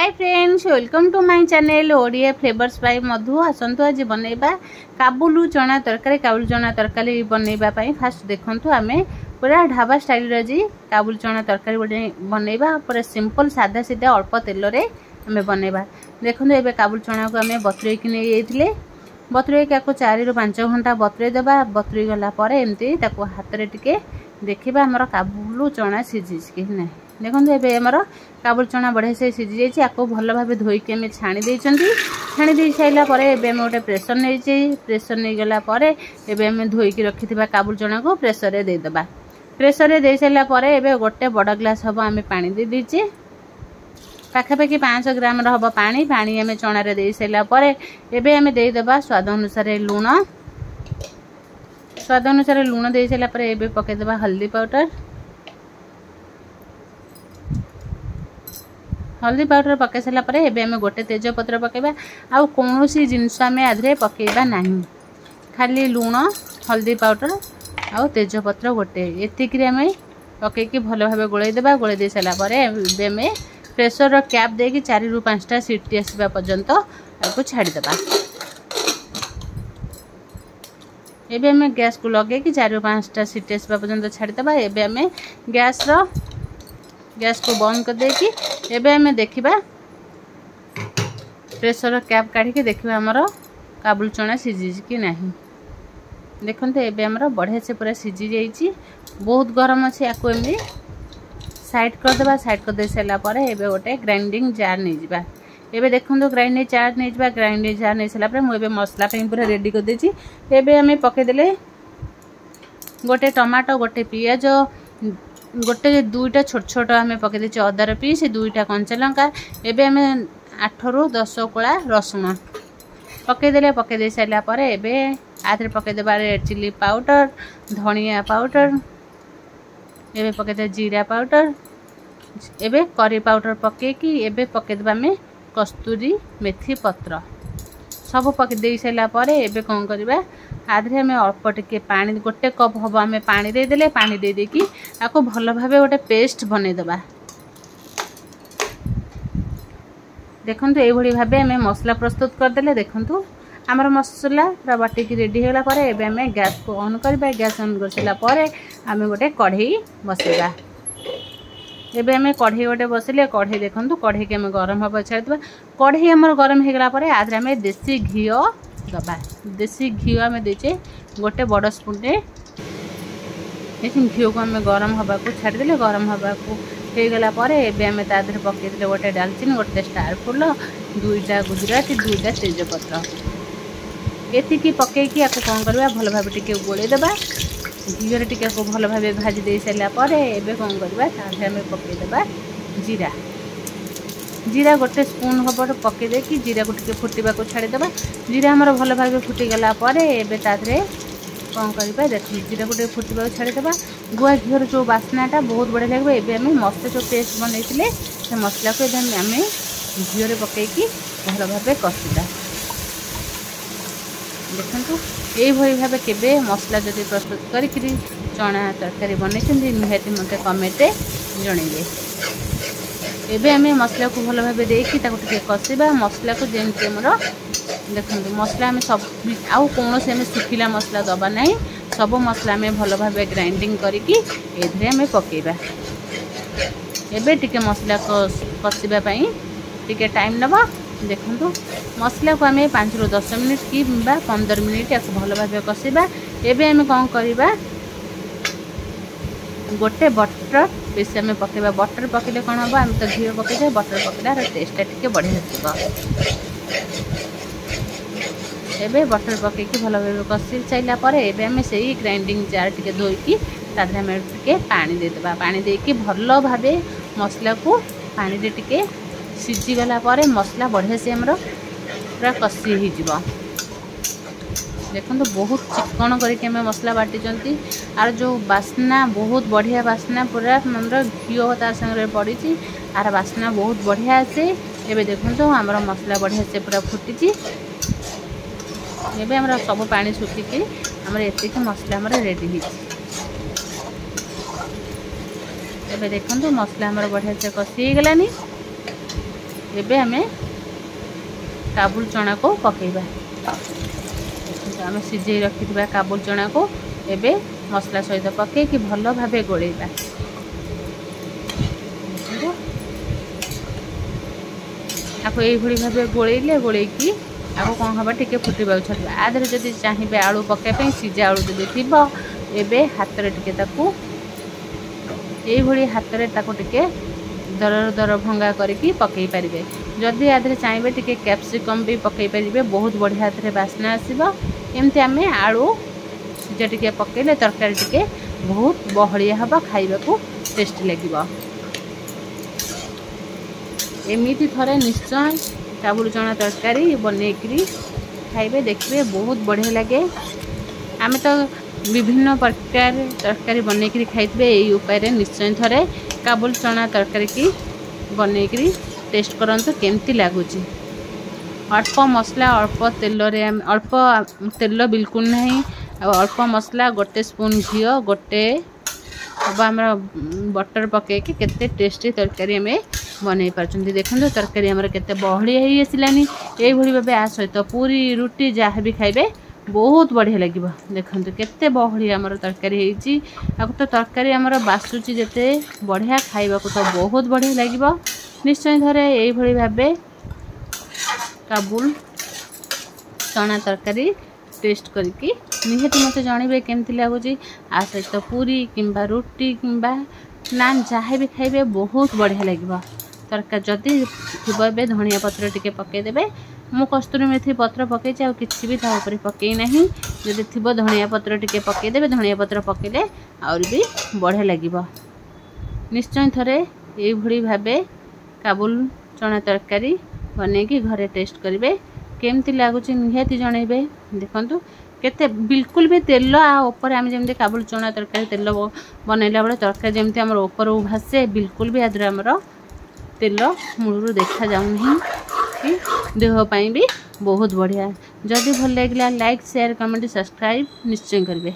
Hi friends, welcome to my channel Odia flavours by Madhu. आसतु आज बनैबा काबुलु चना तरकारी। काबुलु चना तरकारी बनैबा पई फास्ट देखंतु आमे पूरा ढाबा स्टाइल रे जी काबुलु चना तरकारी बनैबा। पूरा सिंपल सादा सीधा अल्प तेल रे आमे बनैबा। देखंतु एबे काबुलु चना को आमे बतुरै कि नै जाइथिले। बतुरै के को 4 ରୁ 5 घंटा बतुरै देबा। बतुरै गला परे एमती ताको हाथ रे टिके देखिबा हमर काबुलु चना सिझिस कि नै। देखो ये आमर काबुल चना बढ़िया से सीझी जाइए। आपको भल भाव धोईकी आम छाणी छाणी दे सारापर एवं गोटे प्रेसर नहीं प्रेसर नहीं गलापर एवं धोईकी रखि काबुल चना को प्रेसर रे देदेबा। प्रेसर रे दे सारापर एवं गोटे बड़ ग्लास हम आम पा दीचे पाखापाखि 500 ग्राम हम पानी पानी आम चना रे दे सारापर एवं आम देदेबा स्वाद अनुसार लुण। स्वाद अनुसार लुण दे सारापर एवं पकईदेबा हल्दी पाउडर। हल्दी पाउडर पकई सारापर एवं गोटे तेजपत्र पकेबा। आउ कौन सी जिनस आम आधे पकेबा नहीं, खाली लुण हल्दी पाउडर आउ तेजपत्र गोटे एतिक आम पकईकी भल भाव गोलई देबा। गोलई दे सारापर आम प्रेसर कैप देकी 4 ରୁ 5टा सीटी आसवा पर्यंत आपको छाड़ीदेबा। एबे आम गैस को लगे 4 ରୁ 5टा सीटी आसवा पर्यंत छाड़ीदेबा। एबे आम गैस को बंद कर देकी एबे हमें देखिबा प्रेसर कैप काढ़ी के देखिबा हमर काबुल चना सिझी कि नहीं। देखंतु एबे हमर बढ़िया से पूरा सिझी जाइछि। बहुत गरम अछि। याको एमि साइड कर देबा। साइड कर दे सला परे एबे गोटे ग्राइंडिंग जार नै जिबा। एबे देखंतु ग्राइंडिंग जार नै जिबा। ग्राइंडिंग जार नै सला परे मु एबे मसला पे पूरा रेडी कर देछि। एबे हमें पके देले गोटे टमाटो गोटे पियाज गोटे 2टा छोट छोट आम पकई दे अदार पीस 2टा कंचा लंका एवं आम 8 ରୁ 10 कोला रसुण पकईदे। पकईदे सारापर एवं आधे पकईदेबा रेड चिली पाउडर धनिया पाउडर एवं पकईदे जीरा पाउडर एवं करी पाउडर पकईकी एवं पकईदेबा आम कस्तूरी मेथी पत्र सब पकई दे सारापर एवं कौन करवा आधे आम अल्प टिके पानी गोटे कप हम आम पानी देदेले। पानी दे देकी आपको भल भाव गोटे पेस्ट बनईदेबा। देखंतु एई भली भाबे आम मसला प्रस्तुत करदेले। देखंतु आमर मसला पूरा बाटिकी रेडी होला परे एबे आम गैस को ऑन करबा। गैस ऑन कर साला परे आम गोटे कढ़ई बसेबा। एबे आम कढ़ई गोटे बसिले कढ़ई देखंतु कढ़ई के आम गरम हबा छाड़ीदेबा। कढ़ई आमर गरम हो गला परे आधे आम देसी घी दबा। देसी घी आम देचे गोटे बड़ स्पून घी को आम गरम हवा को छाड़देले। गरम हवा को हो गला परे एबे आम ता देहरे पकईदेले गोटे डालचीनी गोटे स्टार फूल 2टा गुजराती 2टा तेजपत्र एतिकी पकईकी आपको कौन करवा भल भाव टिके गोलई देबा। घीरे टिके को भल भाव भाजी दे सारा पर एबे कौन करवा ताहे आम पकईदेबा जीरा। जीरा गोटे स्पून हम पकई देकी जीरा को टिके फुटवा को छाड़ीदेबा। जीरा हमर भल भाव फुटीगला एबे तादरे कौन करवा देख जीरा को फुटवा को छाड़ीदेबा। गुआ घीर जो बास्नाटा बहुत बढ़िया लगे। एबे आम मसला जो पेस्ट बनई से मसला को आम घीरे पकईकी भल भाव कषिदा। देखंतु एई भली भाव केबे मसला जदि प्रस्तुत करी चना तरकारी बनई निहाती मते कमेंट जणैबे। एबे आम मसला को भल भाव देकी कषिबा। मसला को जमी आमर देखो मसला आम सब आउ कौन से आम सुखिला मसला दबा नहीं। सब मसला आम भल भाव ग्राइंडिंग करके आम पकेबा। एबे टिके मसला कषिबा टिके टाइम नबा। देखंतु मसला को आम 5 ରୁ 10 मिनिट कि 15 मिनिट आपको भल भाव कषिबा। एबे आम कौन करवा गोटे बटर बेस आम पकेबा। बटर पकेले कौन हम आम तो घी पकईदे बटर पकेला टेस्टा टिके बढ़िया थी। एबे बटर पकईकी भल भाव कषि सारापर एबे आम से ग्राइंडिंग जार टिके धोईकी तादे आम टिके पानी देदेबा। पानी देकी भल भाव मसला को पानी रे टिके सीझी गला परे मसला बढ़िया से आमर पूरा कषि हो। देखो बहुत चिकन करके आम मसला बाटी आर जो बास्ना बहुत बढ़िया बास्ना पूरा आमर घी तार संगे पड़ी आर बास्ना बहुत बढ़िया आसे। एबे देखो आमर मसला बढ़िया से पूरा फुटी। एबे आमर सब पानी सुखिकी आमर एतिक मसला आमर रेडी हो। एबे देखो मसला आमर बढ़िया से कषि गलानी। एबे हमें काबुल चना को पकेबा। आम सिझे रखिथिबा काबुल चना को एबे मसला सहित पके कि भल भाबे गोलेबा। आपको यही भाबे गोलेले गोलेकी आपको कौन हबा टिके फुटिबा छड़बा। आधरे जदि चाहिए आलू पकाइबा सिझा आलू जदि थिबो एबे हाथ रे टिके ताकू एही हाथ रे ताकू टिके दर दर भंगा करके पकई पारिबे। जदि आधरे चाहिए टिके कैप्सिकम भी पकई पारिबे बहुत बढ़िया हाथ बास्ना आसीबो। एमती आमे आलू सिझा टिके पकेले तरकारी टिके बहुत बहलिया हबा खाइबा को टेस्टी लागिबो। एमिति थरे निश्चय काबुल चना तरकारी बनेकरी खाइबे देखिए बहुत बढ़िया लगे। आमे तो विभिन्न प्रकार तरकारी बनेकरी खाइबे यही उपाय निश्चय थरे काबुल चना तरकारी की बनेकरी टेस्ट करंतु केमती लागुची। अल्प मसला अल्प तेल रे अल्प तेल बिल्कुल नहीं अल्प मसला गोटे स्पून घी गोटे अब आम बटर पकईकि केते टेस्टी तरकारी आम बन पार्टी। देखो तरकारी आमर केते बहलिया हो आसलानी यही भाव आ सहित पूरी रुटी जहाँ भी खाइबे बहुत बढ़िया लगे। देखो केते बहलिया आमर तरकारी होती तो तरकारी आमर बासुची जेते बढ़िया खाइबा को तो बहुत बढ़िया लगे। निश्चय थरे यही भाव काबुल चना तरकारी टेस्ट करके निहाती मत जानवे केमती लगुच। आ सहित पूरी किंबा रुटी किंबा नान जहाँ भी खाइबे बहुत बढ़िया लगे। तरकारी जदि थी धनिया पत्र टिके पकईदेवे। मु कस्तूरी मेथी पत्र पकई कि भी ताऊपर पकई ना जदि थी धनिया पत्र टिके पकईदेवे। धनिया पत्र पकईले आउरी भी बढ़िया लगे। निश्चय थरे यही भाव काबुल चना तरकारी बनैकी घरे टेस्ट करेंगे केमती लगुच निहाती जनइबे। देखंतु केते बिल्कुल भी तेल आपर आम जमी काबुल चना तरकारी तेल बनैला बेले तरकारी जमी आम ऊपर भासे बिल्कुल भी आदर आमर तेल मूलरू देखा जाऊनी कि देहपाई भी बहुत बढ़िया। जदि भल लगे लाइक शेयर कमेंट सब्सक्राइब निश्चय करेंगे।